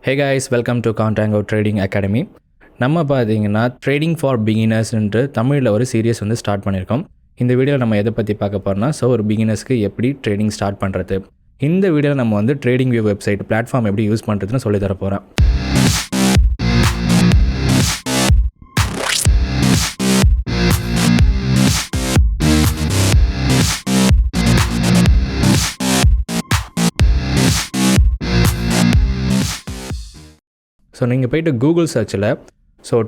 Hey guys, welcome to Contango Trading Academy. நம்ம பார்த்தீங்கன்னா trading for பிகினர்ஸ்ன்ற தமிழில் ஒரு சீரியஸ் வந்து ஸ்டார்ட் பண்ணியிருக்கோம். இந்த வீடியோவில் நம்ம எதை பற்றி பார்க்க போகிறோம்னா ஒரு பிகினர்ஸ்க்கு எப்படி ட்ரேடிங் ஸ்டார்ட் பண்ணுறது. இந்த வீடியோவில் நம்ம வந்து ட்ரேடிங்வியூ வெப்சைட் பிளாட்ஃபார்ம் எப்படி யூஸ் பண்ணுறதுன்னு சொல்லி தர போகிறோம். ஸோ நீங்கள் போய்ட்டு கூகுள் சர்ச்சில்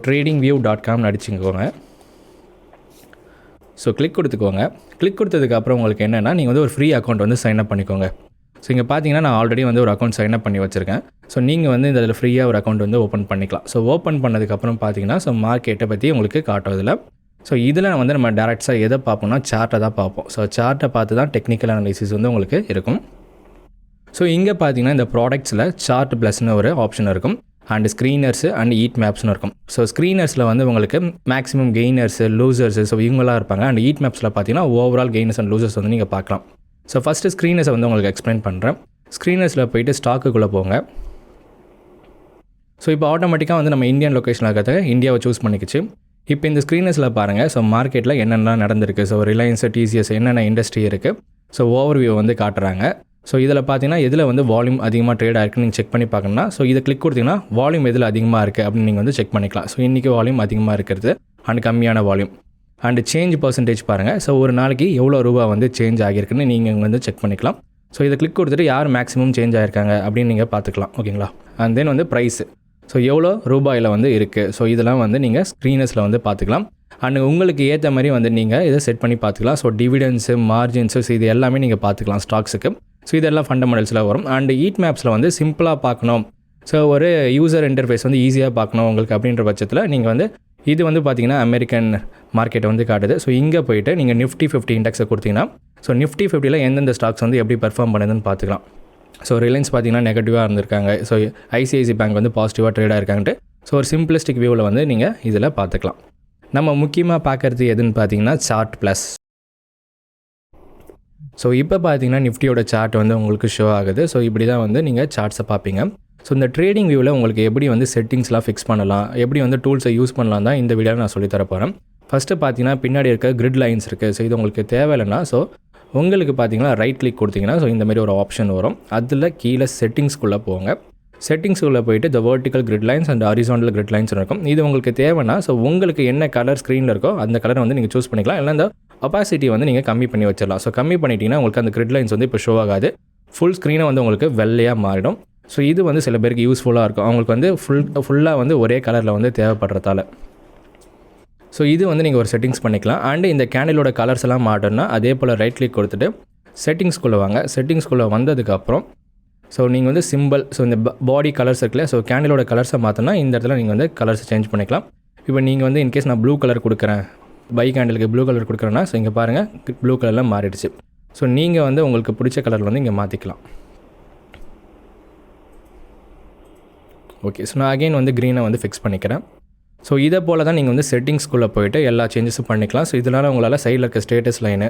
tradingview.com அடிச்சுக்கோங்க. ஸோ கிளிக் கொடுத்துக்கோங்க. கிளிக் கொடுத்ததுக்கப்புறம் உங்களுக்கு என்னென்னா நீங்கள் வந்து ஒரு ஃப்ரீ அக்கௌண்ட் வந்து சைன் அப் பண்ணிக்கோங்க. ஸோ இங்கே பார்த்தீங்கன்னா நான் ஆல்ரெடி வந்து ஒரு அக்கௌண்ட் சைன் அப் பண்ணி வச்சுருக்கேன். ஸோ நீங்கள் வந்து இதில் ஃப்ரீயாக ஒரு அக்கௌண்ட் வந்து ஓப்பன் பண்ணிக்கலாம். ஸோ ஓப்பன் பண்ணதுக்கப்புறம் பார்த்தீங்கன்னா மார்க்கெட்டை பற்றி உங்களுக்கு காட்டுவதில் இதில் வந்து நம்ம டேரெக்டாக எதை பார்ப்போம்னா சார்ட்டை தான் பார்ப்போம். ஸோ சார்ட்டை பார்த்து தான் டெக்னிக்கல் அனாலிசிஸ் வந்து உங்களுக்கு இருக்கும். ஸோ இங்கே பார்த்தீங்கன்னா இந்த ப்ராடக்ட்ஸில் சார்ட் ப்ளஸ்னு ஒரு ஆப்ஷன் இருக்கும். அண்ட் ஸ்க்ரீனர்ஸு அண்ட் ஈட் மேப்ஸ்னு இருக்கும். ஸோ ஸ்க்ரீனர்ஸில் வந்து உங்களுக்கு மேக்ஸிமம் கெய்னர்ஸு லூசர்ஸு இவங்களாம் இருப்பாங்க. அண்ட் ஈட் மேப்ஸில் பார்த்தீங்கன்னா ஓவரால் கெய்னர்ஸ் அண்ட் லூசர்ஸ் வந்து நீங்கள் பார்க்கலாம். ஸோ ஃபஸ்ட்டு ஸ்க்ரீனர்ஸை வந்து உங்களுக்கு எக்ஸ்பிளைன் பண்ணுறேன். ஸ்க்ரீனர்ஸில் போய்ட்டு ஸ்டாக்குக்குள்ளே போங்க. ஸோ இப்போ ஆட்டோமேட்டிக்காக வந்து நம்ம இந்தியன் லொக்கேஷனில் இருக்கிறத இந்தியாவை சூஸ் பண்ணிக்கிச்சு. இப்போ இந்த ஸ்க்ரீனர்ஸில் பாருங்கள் மார்க்கெட்டில் என்னென்ன நடந்திருக்கு. ரிலையன்ஸு டிசிஎஸ் என்னென்ன இண்டஸ்ட்ரி இருக்குது. ஓவர்வியூ வந்து காட்டுறாங்க. இதில் பார்த்தீங்கன்னா எதில் வந்து வால்யூம் அதிகமாக ட்ரேட் ஆகிருக்குன்னு நீங்கள் செக் பண்ணி பார்க்கணும்னா இதை கிளிக் கொடுத்தீங்கன்னா வால்யூம் எதில் அதிகமாக இருக்குது அப்படின்னு நீங்கள் வந்து செக் பண்ணிக்கலாம். இன்றைக்கி வால்யூம் அதிகமாக இருக்கிறது அண்ட் கம்மியான வால்யூம் அண்ட் சேஞ்ச் பர்சன்டேஜ் பாருங்கள். ஒரு நாளைக்கு எவ்வளோ ரூபா வந்து சேஞ்ச் ஆகியிருக்குன்னு நீங்கள் வந்து செக் பண்ணிக்கலாம். இதை கிளிக் கொடுத்துட்டு யார் மேக்ஸிமம் சேஞ்ச் ஆகிருக்காங்க அப்படின்னு நீங்கள் பார்த்துக்கலாம். ஓகேங்களா. அண்ட் தென் வந்து ப்ரைஸு எவ்வளோ ரூபாயில் வந்து இருக்குது. இதெல்லாம் வந்து நீங்கள் ஸ்க்ரீனர்ஸில் வந்து பார்த்துக்கலாம். அண்ட் உங்களுக்கு ஏற்ற மாதிரி வந்து நீங்கள் இதை செட் பண்ணி பார்த்துக்கலாம். டிவிடென்ஸு மார்ஜின்ஸு இது எல்லாமே நீங்கள் பார்த்துக்கலாம் ஸ்டாக்ஸுக்கு. இதெல்லாம் ஃபண்டமெண்டல்ஸில் வரும். அண்ட் ஈட் மேப்ஸில் வந்து சிம்பிளாக பார்க்கணும். ஒரு யூசர் இன்டர்ஃபேஸ் வந்து ஈஸியாக பார்க்கணும் உங்களுக்கு அப்படின்ற பட்சத்தில் நீங்கள் வந்து இது வந்து பார்த்தீங்கன்னா அமெரிக்கன் மார்க்கெட்டை வந்து காட்டுது. இங்கே போய்ட்டு நீங்கள் நிஃப்டி 50 இண்டெக்ஸை கொடுத்தீங்கன்னா நிஃப்டி 50ல் எந்தெந்த ஸ்டாக்ஸ் வந்து எப்படி பெர்ஃபார்ம் பண்ணுதுன்னு பார்த்துக்கலாம். ரிலையன்ஸ் பார்த்தீங்கன்னா நெகட்டிவாக இருந்திருக்காங்க. ஐசிஐசி பேங்க் வந்து பாசிட்டிவாக ட்ரேடாக இருக்காங்கன்ட்டு ஒரு சிம்பிளிஸ்டிக் வியூவில் வந்து நீங்கள் இதில் பார்த்துக்கலாம். நம்ம முக்கியமாக பார்க்குறது எதுன்னு பார்த்தீங்கன்னா சார்ட் ப்ளஸ். இப்போ பார்த்தீங்கன்னா நிஃப்டியோட சார்ட் வந்து உங்களுக்கு ஷோ ஆகுது. இப்படி தான் வந்து நீங்கள் சார்ட்ஸை பார்ப்பீங்க. இந்த ட்ரேடிங் வியூவில் உங்களுக்கு எப்படி வந்து செட்டிங்ஸ்லாம் ஃபிக்ஸ் பண்ணலாம், எப்படி வந்து டூல்ஸை யூஸ் பண்ணலாம் தான் இந்த வீடியோவில் நான் சொல்லித்தர போகிறேன். ஃபஸ்ட்டு பார்த்தீங்கன்னா பின்னாடி இருக்க கிரிட் லைன்ஸ் இருக்குது. இது உங்களுக்கு தேவையில்லைன்னா உங்களுக்கு பார்த்தீங்கன்னா ரைட் கிளிக் கொடுத்தீங்கன்னா இந்தமாரி ஒரு ஆப்ஷன் வரும். அதில் கீழே செட்டிங்ஸ்குள்ளே போங்க. செட்டிங்ஸ்குள்ளே போய்ட்டு இந்த vertical grid lines and horizontal grid lines இருக்கும். இது உங்களுக்கு தேவைன்னா உங்களுக்கு என்ன கலர் ஸ்க்ரீனில் இருக்கோ அந்த கலரை வந்து நீங்கள் சூஸ் பண்ணிக்கலாம். இல்லை இந்த ஒபாசிட்டி வந்து நீங்கள் கம்மி பண்ணி வச்சிடலாம். கம்மி பண்ணிட்டீங்கன்னா உங்களுக்கு அந்த கிரிட் லைன்ஸ் வந்து இப்போ ஷோ ஆகாது. ஃபுல் ஸ்க்ரீனை வந்து உங்களுக்கு வெள்ளையாக மாறிடும். இது வந்து சில பேருக்கு யூஸ்ஃபுல்லாக இருக்கும். அவங்களுக்கு வந்து ஃபுல்லாக வந்து ஒரே கலரில் வந்து தேவைப்படுறதால இது வந்து நீங்கள் ஒரு செட்டிங்ஸ் பண்ணிக்கலாம். அண்டு இந்த கேண்டிலோட கலர்ஸ் எல்லாம் மாட்டோம்னா அதே போல் ரைட் கிளிக் கொடுத்துட்டு செட்டிங்ஸ்குள்ளே வாங்க. செட்டிங்ஸ்குள்ளே வந்ததுக்கப்புறம் நீங்கள் வந்து சிம்பிள் இந்த பாடி கலர்ஸ் இருக்குல்ல கேண்டிலோட கலர்ஸை மாற்றினா இந்த இடத்துல நீங்கள் வந்து கலர்ஸை சேஞ்ச் பண்ணிக்கலாம். இப்போ நீங்கள் வந்து இன்கேஸ் நான் ப்ளூ கலர் கொடுக்குறேன், பை கேண்டிலுக்கு ப்ளூ கலர் கொடுக்குறேன்னா இங்கே பாருங்கள் ப்ளூ கலரில் மாறிடுச்சு. நீங்கள் வந்து உங்களுக்கு பிடிச்ச கலரில் வந்து இங்கே மாற்றிக்கலாம். ஓகே. நான் அகெயின் வந்து க்ரீனை வந்து ஃபிக்ஸ் பண்ணிக்கிறேன். இதை போல் தான் நீங்கள் வந்து செட்டிங்ஸ்குள்ளே போய்ட்டு எல்லா சேஞ்சஸும் பண்ணிக்கலாம். இதனால் உங்களால் சைடில் இருக்க ஸ்டேட்டஸ் லைனு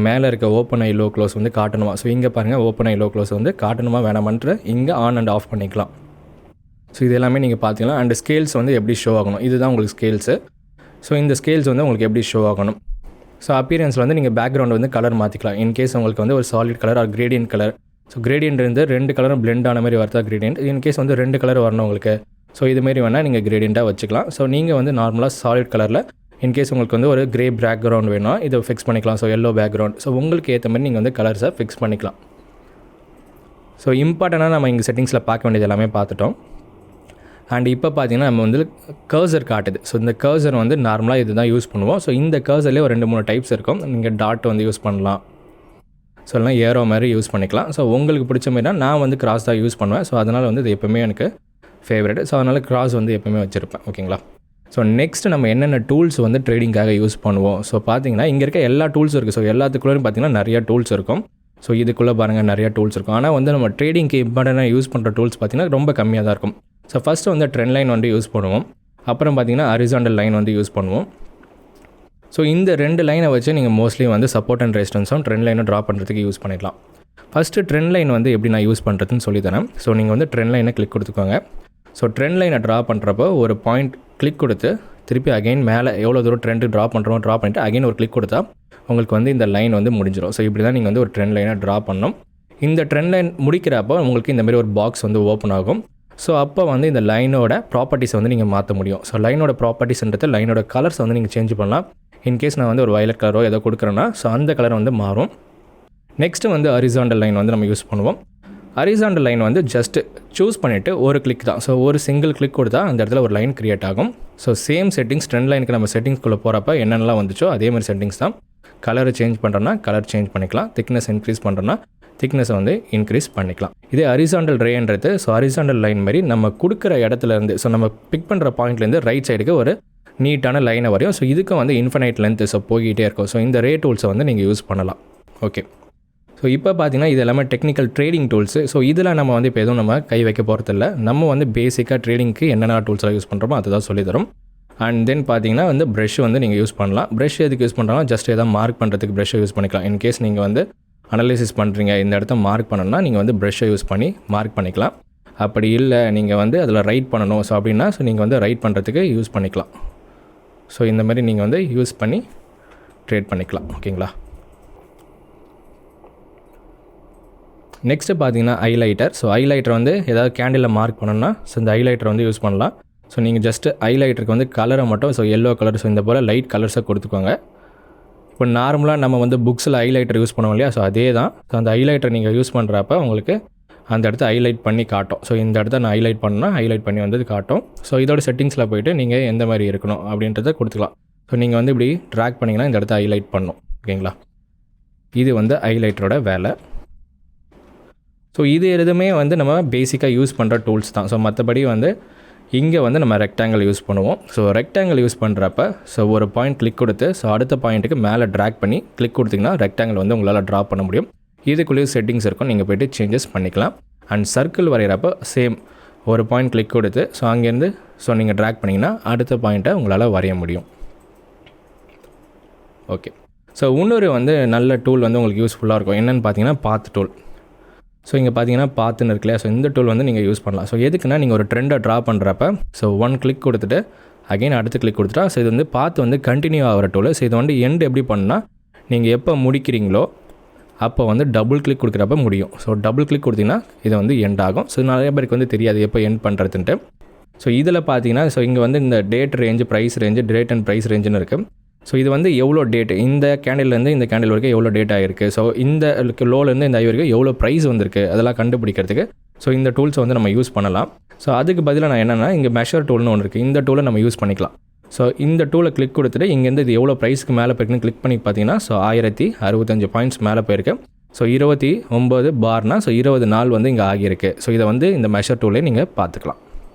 மேலே இருக்க ஓப்பன் ஐ லோ க்ளோஸ் வந்து காட்டணுமா. இங்கே பாருங்கள் ஓப்பன் ஐ லோ க்ளோஸ் வந்து காட்டணுமா வேணாமன்ற இங்கே ஆன் அண்ட் ஆஃப் பண்ணிக்கலாம். இது எல்லாமே நீங்கள் பார்த்துக்கலாம். அண்ட் ஸ்கேல்ஸ் வந்து எப்படி ஷோ ஆகணும், இதுதான் உங்களுக்கு ஸ்கேல்ஸு. இந்த ஸ்கேல்ஸ் வந்து உங்களுக்கு எப்படி ஷோ ஆகணும். அப்பியரன்ஸில் வந்து நீங்கள் பேக்ரவுண்ட் வந்து கலர் மாற்றிக்கலாம். இன்கேஸ் உங்களுக்கு வந்து ஒரு solid colour or gradient colour. Gradient இருந்து 2 கலரும் பிளெண்ட் ஆன மாதிரி வரதா கிரேடியன்ட். இன்கேஸ் வந்து 2 கலர் வரணும் உங்களுக்கு. இதுமாரி வேணால் நீங்கள் கிரேடியண்ட்டாக வச்சுக்கலாம். நீங்கள் வந்து நார்மலாக சாலிட் கலரில் இன்கேஸ் உங்களுக்கு வந்து ஒரு கிரே பேக்ரவுண்ட் வேணும் இதை ஃபிக்ஸ் பண்ணிக்கலாம். Yellow background. உங்களுக்கு ஏற்ற மாதிரி நீங்கள் வந்து கலர்ஸை ஃபிக்ஸ் பண்ணிக்கலாம். இம்பார்ட்டண்ட்டாக நம்ம இங்கே செட்டிங்ஸில் பார்க்க வேண்டியது எல்லாமே பார்த்துட்டோம். அண்ட் இப்போ பார்த்தீங்கன்னா நம்ம வந்து கர்சர் காட்டுது. இந்த கர்சர் வந்து நார்மலாக இது தான் யூஸ் பண்ணுவோம். இந்த கர்சர்லேயே ஒரு 2-3 டைப்ஸ் இருக்கும். நீங்கள் டாட் வந்து யூஸ் பண்ணலாம். எல்லாம் ஏரோ மாதிரி யூஸ் பண்ணிக்கலாம். உங்களுக்கு பிடிச்ச மாதிரினா நான் வந்து கிராஸ் தான் யூஸ் பண்ணுவேன். அதனால் வந்து இது எப்போவுமே எனக்கு ஃபேவரட். அதனால் கிராஸ் வந்து எப்போவுமே வச்சுருப்பேன். ஓகேங்களா. நெக்ஸ்ட்டு நம்ம என்னென்ன டூல்ஸ் வந்து ட்ரேடிங்காக யூஸ் பண்ணுவோம். பார்த்தீங்கன்னா இங்கே இருக்க எல்லா டூல்ஸும் இருக்குது. எல்லாத்துக்குள்ளேயும் பார்த்தீங்கன்னா நிறையா டூல்ஸ் இருக்கும். இதுக்குள்ளே பாருங்கள் நிறையா டூல்ஸ் இருக்கும். ஆனால் வந்து நம்ம ட்ரேடிங்க்கு இம்பார்ட்டண்ட்டாக யூஸ் பண்ணுற டூல்ஸ் பார்த்திங்கன்னா ரொம்ப கம்மியாக தான் இருக்கும். ஃபஸ்ட்டு வந்து ட்ரெண்ட் லைன் வந்து யூஸ் பண்ணுவோம். அப்புறம் பார்த்திங்கன்னா ஹாரிசான்டல் லைன் வந்து யூஸ் பண்ணுவோம். இந்த 2 லைனை வச்சு நீங்கள் மோஸ்ட்லி வந்து சப்போர்ட் அண்ட் ரெசிஸ்டன்ஸும் ட்ரெண்ட் லைனும் ட்ரா பண்ணுறதுக்கு யூஸ் பண்ணிடலாம். ஃபஸ்ட்டு ட்ரெண்ட் லைன் வந்து எப்படி நான் யூஸ் பண்ணுறதுன்னு சொல்லி தரேன். ஸோ நீங்கள் வந்து ட்ரெண்ட் லைனை கிளிக் கொடுத்துக்கோங்க. ஸோ ட்ரெண்ட் லைனை ட்ரா பண்ணுறப்போ ஒரு பாயிண்ட் கிளிக் கொடுத்து திருப்பி அகைன் மேலே எவ்வளோ தூரம் ட்ரெண்டு ட்ரா பண்ணுறோமோ ட்ரா பண்ணிவிட்டு அகைன் ஒரு கிளிக் கொடுத்தா உங்களுக்கு வந்து இந்த லைன் வந்து முடிஞ்சிடும். ஸோ இப்படி தான் நீங்கள் வந்து ஒரு ட்ரெண்ட் லைனை ட்ரா பண்ணணும். இந்த ட்ரெண்ட் லைன் முடிக்கிறப்போ உங்களுக்கு இந்த மாதிரி ஒரு பாக்ஸ் வந்து ஓப்பன் ஆகும். ஸோ அப்போ வந்து இந்த லைனோட ப்ராப்பர்ட்டிஸை வந்து நீங்கள் மாற்ற முடியும். ஸோ லைனோட ப்ராப்பர்ட்டிஸ்ன்றது லைனோட கலர்ஸ் வந்து நீங்கள் சேஞ்ச் பண்ணலாம். இன்கேஸ் நான் வந்து ஒரு வயலட் கலரோ ஏதோ கொடுக்குறேன்னா ஸோ அந்த கலர் வந்து மாறும். நெக்ஸ்ட்டு வந்து ஹரிசாண்டல் லைன் வந்து நம்ம யூஸ் பண்ணுவோம். ஹரிசாண்டல் லைன் வந்து ஜஸ்ட்டு சூஸ் பண்ணிவிட்டு ஒரு கிளிக் தான். ஸோ ஒரு சிங்கிள் கிளிக் கொடுத்தா அந்த இடத்துல ஒரு லைன் க்ரியேட் ஆகும். ஸோ சேம் செட்டிங்ஸ் ட்ரெண்ட் லைனுக்கு நம்ம செட்டிங்ஸ்குள்ளே போகிறப்ப என்னென்னலாம் வந்துச்சோ அதே மாதிரி செட்டிங்ஸ் தான். கலரை சேஞ்ச் பண்ணுறோன்னா கலர் சேஞ்ச் பண்ணிக்கலாம். திக்னஸ் இன்க்ரீஸ் பண்ணுறோன்னா திக்னஸை வந்து இன்க்ரீஸ் பண்ணிக்கலாம். இதே ஹரிசாண்டல் ரேன்றது ஸோ ஹரிசாண்டல் லைன் மாதிரி நம்ம கொடுக்குற இடத்துலேருந்து ஸோ நம்ம பிக் பண்ணுற பாயிண்ட்லேருந்து ரைட் சைடுக்கு ஒரு நீட்டான லைனை வரையும். ஸோ இதுக்கும் வந்து இன்ஃபினைட் லென்த்து ஸோ போய்கிட்டே இருக்கும். ஸோ இந்த ரே டூல்ஸை வந்து நீங்கள் யூஸ் பண்ணலாம். ஓகே, ஸோ இப்போ பார்த்தீங்கன்னா இது எல்லாமே டெக்னிக்கல் ட்ரேடிங் டூல்ஸு. ஸோ இதில் நம்ம வந்து இப்போ எதுவும் நம்ம கை வைக்க போகிறதில்ல. நம்ம வந்து பேசிக்காக ட்ரேடிங்க்கு என்னென்ன டூல்ஸ்லாம் யூஸ் பண்ணுறோமோ அதுதான் சொல்லித்தரோம். அண்ட் தென் பார்த்தீங்கன்னா வந்து ப்ரஷ் வந்து நீங்கள் யூஸ் பண்ணலாம். ப்ரஷ் எதுக்கு யூஸ் பண்ணுறோம்னா ஜஸ்ட் எதாவது மார்க் பண்ணுறதுக்கு ப்ரஷ்ஷை யூஸ் பண்ணிக்கலாம். இன்கேஸ் நீங்கள் வந்து அனலைசிஸ் பண்ணுறீங்க, இந்த இடத்த மார்க் பண்ணணும்னா நீங்கள் வந்து ப்ரஷ்ஷை யூஸ் பண்ணி மார்க் பண்ணிக்கலாம். அப்படி இல்லை நீங்கள் வந்து அதில் ரைட் பண்ணணும் ஸோ அப்படின்னா ஸோ நீங்கள் வந்து ரைட் பண்ணுறதுக்கு யூஸ் பண்ணிக்கலாம். ஸோ இந்த மாதிரி நீங்கள் வந்து யூஸ் பண்ணி ட்ரேட் பண்ணிக்கலாம். ஓகேங்களா. நெக்ஸ்ட்டு பார்த்தீங்கன்னா ஹைலைட்டர். ஸோ ஹைலைட்டர் வந்து ஏதாவது கேண்டிலில் மார்க் பண்ணணும்னா ஸோ இந்த ஹைலைட்டர் வந்து யூஸ் பண்ணலாம். ஸோ நீங்கள் ஜஸ்ட்டு ஹைலைட்டருக்கு வந்து கலரை மட்டும் ஸோ எல்லோ கலர் ஸோ இந்த போல் லைட் கலர்ஸை கொடுத்துக்கோங்க. இப்போ நார்மலாக நம்ம வந்து புக்ஸில் ஹைலைட்டர் யூஸ் பண்ணுவோம் இல்லையா, ஸோ அதே தான். ஸோ அந்த ஹைலைட்டர் நீங்கள் யூஸ் பண்ணுறப்ப உங்களுக்கு அந்த இடத்த ஹைலைட் பண்ணி காட்டும். ஸோ இந்த இடத்த நான் ஹைலைட் பண்ணால் ஹைலைட் பண்ணி வந்து காட்டும். ஸோ இதோட செட்டிங்ஸில் போய்ட்டு நீங்கள் எந்த மாதிரி இருக்கணும் அப்படின்றத கொடுத்துக்கலாம். ஸோ நீங்கள் வந்து இப்படி ட்ராக் பண்ணிங்கன்னா இந்த இடத்த ஹைலைட் பண்ணும். ஓகேங்களா. இது வந்து ஹைலைட்டரோட வேலை. ஸோ இது எதுவுமே வந்து நம்ம பேசிக்காக யூஸ் பண்ணுற டூல்ஸ் தான். ஸோ மற்றபடி வந்து இங்கே வந்து நம்ம ரெக்டாங்கிள் யூஸ் பண்ணுவோம். ஸோ ரெக்டாங்கிள் யூஸ் பண்ணுறப்ப ஸோ ஒரு பாயிண்ட் கிளிக் கொடுத்து ஸோ அடுத்த பாயிண்ட்டுக்கு மேலே ட்ராக் பண்ணி கிளிக் கொடுத்திங்கன்னா ரெக்டாங்கிள் வந்து உங்களால் ட்ரா பண்ண முடியும். இதுக்குள்ளேயே செட்டிங்ஸ் இருக்கும், நீங்கள் போய்ட்டு சேஞ்சஸ் பண்ணிக்கலாம். அண்ட் சர்க்கிள் வரைகிறப்ப சேம் ஒரு பாயிண்ட் கிளிக் கொடுத்து ஸோ அங்கேருந்து ஸோ நீங்கள் ட்ராக் பண்ணிங்கன்னா அடுத்த பாயிண்ட்டை உங்களால் வரைய முடியும். ஓகே, ஸோ இன்னொரு வந்து நல்ல டூல் வந்து உங்களுக்கு யூஸ்ஃபுல்லாக இருக்கும். என்னென்னு பார்த்தீங்கன்னா பாத் டூல். ஸோ இங்கே பார்த்தீங்கன்னா பாத்துன்னு இருக்குல்லையா, ஸோ இந்த டூல் வந்து நீங்கள் யூஸ் பண்ணலாம். ஸோ எதுக்குன்னா நீங்கள் ஒரு ட்ரெண்டை ட்ரா பண்ணுறப்ப ஸோ ஒன் கிளிக் கொடுத்துட்டு அகைன் அடுத்து கிளிக் கொடுத்துட்டா ஸோ இது வந்து பாத்து வந்து கண்டினியூ ஆகிற டூல். ஸோ இது வந்து எண்ட் எப்படி பண்ணால் நீங்கள் எப்போ முடிக்கிறீங்களோ அப்போ வந்து டபுள் கிளிக் கொடுக்குறப்ப முடியும். ஸோ டபுள் கிளிக் கொடுத்தீங்கன்னா இது வந்து எண்ட் ஆகும். ஸோ நிறைய பேருக்கு வந்து தெரியாது எப்போ எண்ட் பண்ணுறதுன்ட்டு. ஸோ இதில் பார்த்தீங்கன்னா ஸோ இங்கே வந்து இந்த date range, price range, date and price ரேஞ்சுன்னு இருக்குது. ஸோ இது வந்து எவ்வளோ டேட், இந்த கேண்டில்லேருந்து இந்த கேண்டில் வரைக்கும் எவ்வளோ டேட் ஆகிருக்கு, ஸோ இந்த லோலேருந்து இந்த ஐ வரைக்கும் எவ்வளோ ப்ரைஸ் வந்திருக்கு அதெல்லாம் கண்டுபிடிக்கிறதுக்கு ஸோ இந்த டூல்ஸை வந்து நம்ம யூஸ் பண்ணலாம். ஸோ அதுக்கு பதிலாக நான் என்னென்னா இங்கே மெஷர் டூல்னு ஒன்று இருக்குது, இந்த டூலை நம்ம யூஸ் பண்ணிக்கலாம். ஸோ இந்த டூலை கிளிக் கொடுத்துட்டு இங்கேருந்து இது எவ்வளோ ப்ரைஸ்க்கு மேலே போயிருக்குன்னு கிளிக் பண்ணி பார்த்தீங்கன்னா ஸோ 1065 பாயிண்ட்ஸ் மேலே போயிருக்கு. ஸோ 29 பார்னா ஸோ 20 நாள் வந்து இங்கே ஆகியிருக்கு. ஸோ இதை வந்து இந்த மெஷர் டூலே நீங்கள் பார்த்துக்கலாம்.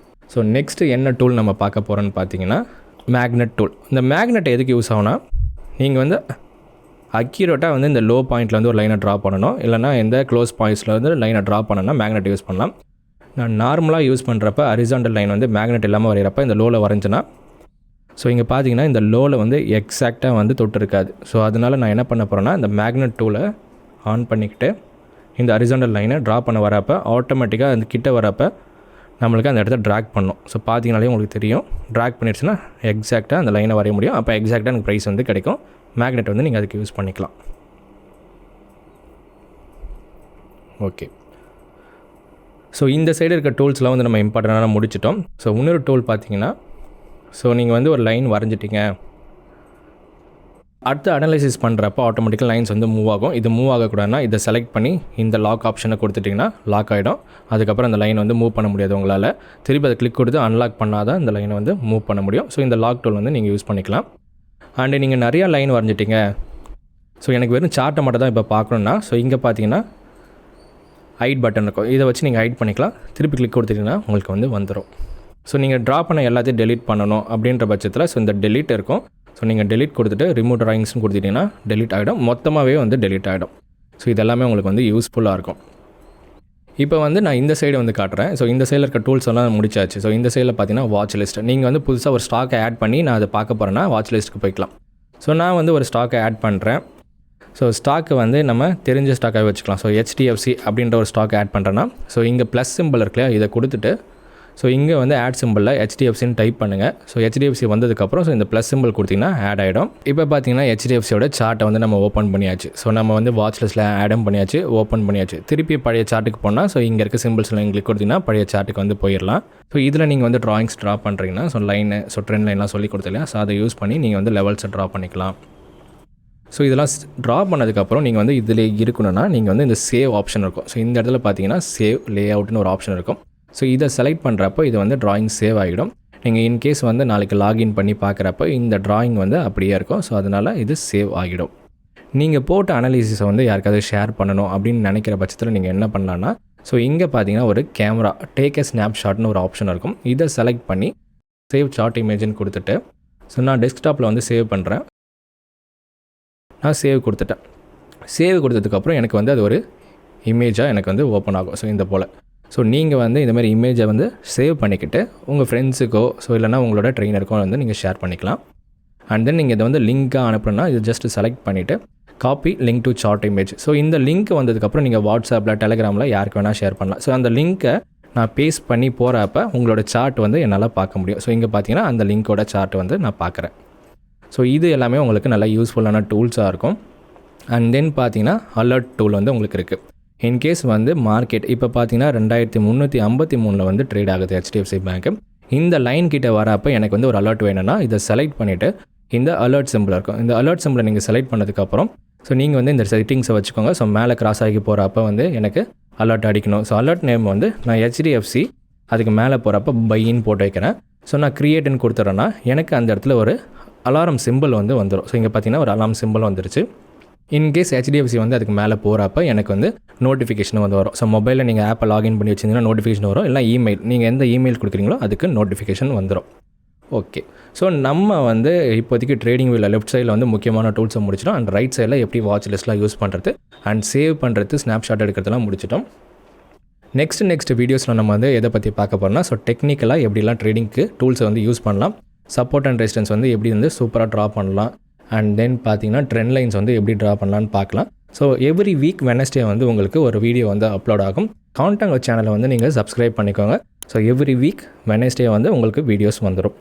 ஸோ நெக்ஸ்ட்டு என்ன டூல் நம்ம பார்க்க போகிறோன்னு பார்த்தீங்கன்னா மேக்னெட் டூல். இந்த மேக்னெட் எதுக்கு யூஸ் ஆகுனா நீங்கள் வந்து அக்யூரேட்டாக வந்து இந்த லோ பாயிண்ட்டில் வந்து ஒரு லைனை ட்ரா பண்ணணும், இல்லைனா எந்த க்ளோஸ் பாயிண்ட்ஸில் வந்து லைனை ட்ரா பண்ணணும்னா மேக்னெட் யூஸ் பண்ணலாம். நான் நார்மலாக யூஸ் பண்ணுறப்ப ஹரிசாண்டல் லைன் வந்து மேக்னெட் இல்லாமல் வரைகிறப்ப இந்த லோவில் வரைஞ்சினா ஸோ இங்கே பார்த்தீங்கன்னா இந்த லோவில் வந்து எக்ஸாக்டாக வந்து தொட்டு இருக்காது. ஸோ அதனால் நான் என்ன பண்ண போகிறேன்னா இந்த மேக்னெட் டூலை ஆன் பண்ணிக்கிட்டு இந்த ஹரிசாண்டல் லைனை ட்ரா பண்ண வரப்போ ஆட்டோமேட்டிக்காக அந்த கிட்ட வரப்போ நம்மளுக்கு அந்த இடத்த ட்ராக் பண்ணணும். ஸோ பார்த்தீங்கனாலே உங்களுக்கு தெரியும், ட்ராக் பண்ணிடுச்சுன்னா எக்ஸாக்டாக அந்த லைனை வரைய முடியும். அப்போ எக்ஸாக்டாக எனக்கு ப்ரைஸ் வந்து கிடைக்கும். மேக்னெட் வந்து நீங்கள் அதுக்கு யூஸ் பண்ணிக்கலாம். ஓகே, ஸோ இந்த சைடு இருக்க டூல்ஸ்லாம் வந்து நம்ம இம்பார்ட்டண்டாக முடிச்சிட்டோம். ஸோ இன்னொரு டூல் பார்த்தீங்கன்னா ஸோ நீங்கள் வந்து ஒரு லைன் வரைஞ்சிட்டிங்க, அடுத்து அனலைசிஸ் பண்ணுறப்போ ஆட்டோமேட்டிக்கல் லைன்ஸ் வந்து மூவ் ஆகும். இது மூவ் ஆகக்கூடாதுன்னா இதை செலக்ட் பண்ணி இந்த லாக் ஆப்ஷனை கொடுத்துட்டிங்கன்னா லாக் ஆகிடும். அதுக்கப்புறம் அந்த லைன் வந்து மூவ் பண்ண முடியாது உங்களால். திருப்பி அதை கிளிக் கொடுத்து அன்லாக் பண்ணால் தான் இந்த லைனை வந்து மூவ் பண்ண முடியும். ஸோ இந்த லாக் டூல் வந்து நீங்கள் யூஸ் பண்ணிக்கலாம். அண்டு நீங்கள் நிறையா லைன் வரைஞ்சிட்டிங்க, ஸோ எனக்கு வெறும் சார்ட்டை மட்டும் தான் இப்போ பார்க்கணுன்னா ஸோ இங்கே பார்த்தீங்கன்னா ஹைட் பட்டன் இருக்கும், இதை வச்சு நீங்கள் ஹைட் பண்ணிக்கலாம். திருப்பி கிளிக் கொடுத்துட்டிங்கன்னா உங்களுக்கு வந்து வந்துடும். ஸோ நீங்கள் ட்ரா பண்ண எல்லாத்தையும் டெலீட் பண்ணணும் அப்படின்ற பட்சத்தில் ஸோ இந்த டெலீட் இருக்கும். ஸோ நீங்கள் டெலீட் கொடுத்துட்டு ரிமூவ் ட்ராயிங்ஸ்னு கொடுத்துட்டிங்கன்னா டெலீட் ஆகிடும், மொத்தமாகவே வந்து டெலீட் ஆகிடும். ஸோ இதெல்லாமே உங்களுக்கு வந்து யூஸ்ஃபுல்லாக இருக்கும். இப்போ வந்து நான் இந்த சைடு வந்து காட்டுறேன். ஸோ இந்த சைடில் இருக்க டூல்ஸ் எல்லாம் முடிச்சாச்சு. ஸோ இந்த சைடில் பார்த்தீங்கன்னா வாட்ச் லிஸ்ட். நீங்கள் வந்து புதுசாக ஒரு ஸ்டாக்கை ஆட் பண்ணி நான் அதை பார்க்க போகிறேன்னா வாட்ச் லிஸ்ட்டுக்கு போய்க்கலாம். ஸோ நான் வந்து ஒரு ஸ்டாக்கை ஆட் பண்ணுறேன். ஸோ ஸ்டாக்கு வந்து நம்ம தெரிஞ்ச ஸ்டாக்காகவே வச்சுக்கலாம். ஸோ HDFC அப்படின்ற ஒரு ஸ்டாக் ஆட் பண்ணுறேன்னா ஸோ இங்கே ப்ளஸ் சிம்பிள் இருக்குல்லையா, இதை கொடுத்துட்டு ஸோ இங்கே வந்து ஆட் சிம்பிளில் HDFCன்னு டைப் பண்ணுங்கள். ஸோ HDFC வந்ததுக்கப்புறம் ஸோ இந்த ப்ளஸ் சிம்பிள் கொடுத்திங்கன்னா ஆட் ஆகிடும். இப்போ பார்த்தீங்கன்னா HDFCயோட சார்ட்டை வந்து நம்ம ஓப்பன் பண்ணியாச்சு. ஸோ நம்ம வந்து வாட்ச் லிஸ்ட்டில் ஆடும் பண்ணியாச்சு, ஓப்பன் பண்ணியாச்சு. திருப்பி பழைய சார்ட்டுக்கு போனால் ஸோ இங்கே இருக்க சிம்பிள்ஸில் எங்களுக்கு கொடுத்திங்கன்னா பழைய சார்ட்டுக்கு வந்து போயிடலாம். ஸோ இதில் நீங்கள் வந்து ட்ராயிங்ஸ் ட்ரா பண்ணுறீங்கன்னா ஸோ லைனு ஸோ ட்ரெண்ட் லைன்லாம் சொல்லி கொடுத்துலையா, ஸோ அதை யூஸ் பண்ணி நீங்கள் வந்து லெவல்ஸை ட்ரா பண்ணிக்கலாம். ஸோ இதெல்லாம் ட்ரா பண்ணதுக்கப்புறம் நீங்கள் வந்து இதில் இருக்கணும்னா நீங்கள் வந்து இந்த சேவ் ஆப்ஷன் இருக்கும். ஸோ இந்த இடத்துல பார்த்தீங்கன்னா சேவ் லே அவுட்னு ஒரு ஆப்ஷன் இருக்கும். ஸோ இதை செலக்ட் பண்ணுறப்போ இது வந்து ட்ராயிங் சேவ் ஆகிடும். நீங்கள் இன்கேஸ் வந்து நாளைக்கு லாகின் பண்ணி பார்க்குறப்ப இந்த ட்ராயிங் வந்து அப்படியே இருக்கும். ஸோ அதனால் இது சேவ் ஆகிடும். நீங்கள் போட்ட அனாலிசிஸை வந்து யாருக்காவது ஷேர் பண்ணணும் அப்படின்னு நினைக்கிற பட்சத்தில் நீங்கள் என்ன பண்ணலான்னா ஸோ இங்கே பார்த்தீங்கன்னா ஒரு கேமரா டேக் எ ஸ்னாப்ஷாட்னு ஒரு ஆப்ஷன் இருக்கும். இதை செலக்ட் பண்ணி சேவ் சார்ட் இமேஜ்னு கொடுத்துட்டு ஸோ நான் டெஸ்க்டாப்பில் வந்து சேவ் பண்ணுறேன். நான் சேவ் கொடுத்துட்டேன். சேவ் கொடுத்ததுக்கப்புறம் எனக்கு வந்து அது ஒரு இமேஜாக எனக்கு வந்து ஓப்பன் ஆகும். ஸோ இந்த போல் ஸோ நீங்கள் வந்து இந்தமாதிரி இமேஜை வந்து சேவ் பண்ணிக்கிட்டு உங்கள் ஃப்ரெண்ட்ஸுக்கோ ஸோ இல்லைனா உங்களோட ட்ரெயினருக்கோ வந்து நீங்கள் ஷேர் பண்ணிக்கலாம். அண்ட் தென் நீங்கள் இதை வந்து லிங்காக அனுப்புனா இது ஜஸ்ட் செலக்ட் பண்ணிவிட்டு copy link to chart image. So இந்த லிங்க் வந்ததுக்கப்புறம் நீங்கள் வாட்ஸ்அப்பில் டெலிகிராமில் யாருக்கு வேணால் ஷேர் பண்ணலாம். ஸோ அந்த லிங்க்கை நான் பேஸ்ட் பண்ணி போகிறப்ப உங்களோட சார்ட் வந்து என்னால் பார்க்க முடியும். ஸோ இங்கே பார்த்தீங்கன்னா அந்த லிங்க்கோட சார்ட் வந்து நான் பார்க்குறேன். ஸோ இது எல்லாமே உங்களுக்கு நல்லா யூஸ்ஃபுல்லான டூல்ஸாக இருக்கும். அண்ட் தென் பார்த்தீங்கன்னா அலர்ட் டூல் வந்து உங்களுக்கு இருக்குது. இன்கேஸ் வந்து மார்க்கெட் இப்போ பார்த்தீங்கன்னா 2353 வந்து ட்ரேட் ஆகுது HDFC பேங்க்கு. இந்த லைன் கிட்ட வரப்போ எனக்கு வந்து ஒரு அலர்ட் வேணும்னா இதை செலக்ட் பண்ணிவிட்டு இந்த அலர்ட் சிம்பிள் இருக்கும். இந்த அலர்ட் சிம்பிளை நீங்கள் செலக்ட் பண்ணதுக்கப்புறம் ஸோ நீங்கள் வந்து இந்த செட்டிங்ஸை வச்சுக்கோங்க. ஸோ மேலே கிராஸ் ஆகி போகிறப்ப வந்து எனக்கு அலர்ட் அடிக்கணும். ஸோ அலர்ட் நேம் வந்து நான் HDFC அதுக்கு மேலே போகிறப்ப பையின்னு போட்டு வைக்கிறேன். ஸோ நான் க்ரியேட்டுன்னு கொடுத்துட்றேன்னா எனக்கு அந்த இடத்துல ஒரு அலாரம் சிம்பிள் வந்து வந்துடும். ஸோ இங்கே பார்த்தீங்கன்னா ஒரு அலாரம் சிம்பிள் வந்துருச்சு. இன்கேஸ் HDFC வந்து அதுக்கு மேலே போகிறப்ப எனக்கு வந்து நோட்டிஃபிகேஷன் வந்து வரும். ஸோ மொபைலில் நீங்கள் ஆப்பை லாகின் பண்ணி வச்சிங்கன்னா நோட்டிஃபிகேஷன் வரும். இல்லை இமெயில் நீங்கள் எந்த இமெயில் கொடுக்குறீங்களோ அதுக்கு நோட்டிஃபிகேஷன் வந்துடும். ஓகே, ஸோ நம்ம வந்து இப்போதைக்கு ட்ரேடிங் வியூவில் லெஃப்ட் சைடில் வந்து முக்கியமான டூல்ஸை முடிச்சிட்டோம். அண்ட் ரைட் சைடில் எப்படி வாட்ச் லிஸ்ட்லாம் யூஸ் பண்ணுறது அண்ட் சேவ் பண்ணுறது ஸ்னாப்ஷாட் எடுக்கிறதுலாம் முடிச்சிட்டோம். நெக்ஸ்ட் வீடியோஸில் நம்ம வந்து எதை பற்றி பார்க்க போகிறோம்னா ஸோ டெக்னிக்கலாக எப்படிலாம் ட்ரேடிங்க்கு டூல்ஸை வந்து யூஸ் பண்ணலாம், சப்போர்ட் அண்ட் ரெசிஸ்டன்ஸ் வந்து எப்படி வந்து சூப்பராக ட்ரா பண்ணலாம், அண்ட் தென் பார்த்தீங்கன்னா ட்ரெண்ட் லைன்ஸ் வந்து எப்படி ட்ரா பண்ணலான்னு பார்க்கலாம். ஸோ எவ்ரி வீக் வெனஸ்டே வந்து உங்களுக்கு ஒரு வீடியோ வந்து அப்லோட் ஆகும். கான்டாங்கோ சேனலை வந்து நீங்கள் சப்ஸ்கிரைப் பண்ணிக்கோங்க. ஸோ எவ்ரி வீக் வெனஸ்டே வந்து உங்களுக்கு வீடியோஸ் வந்துடும்.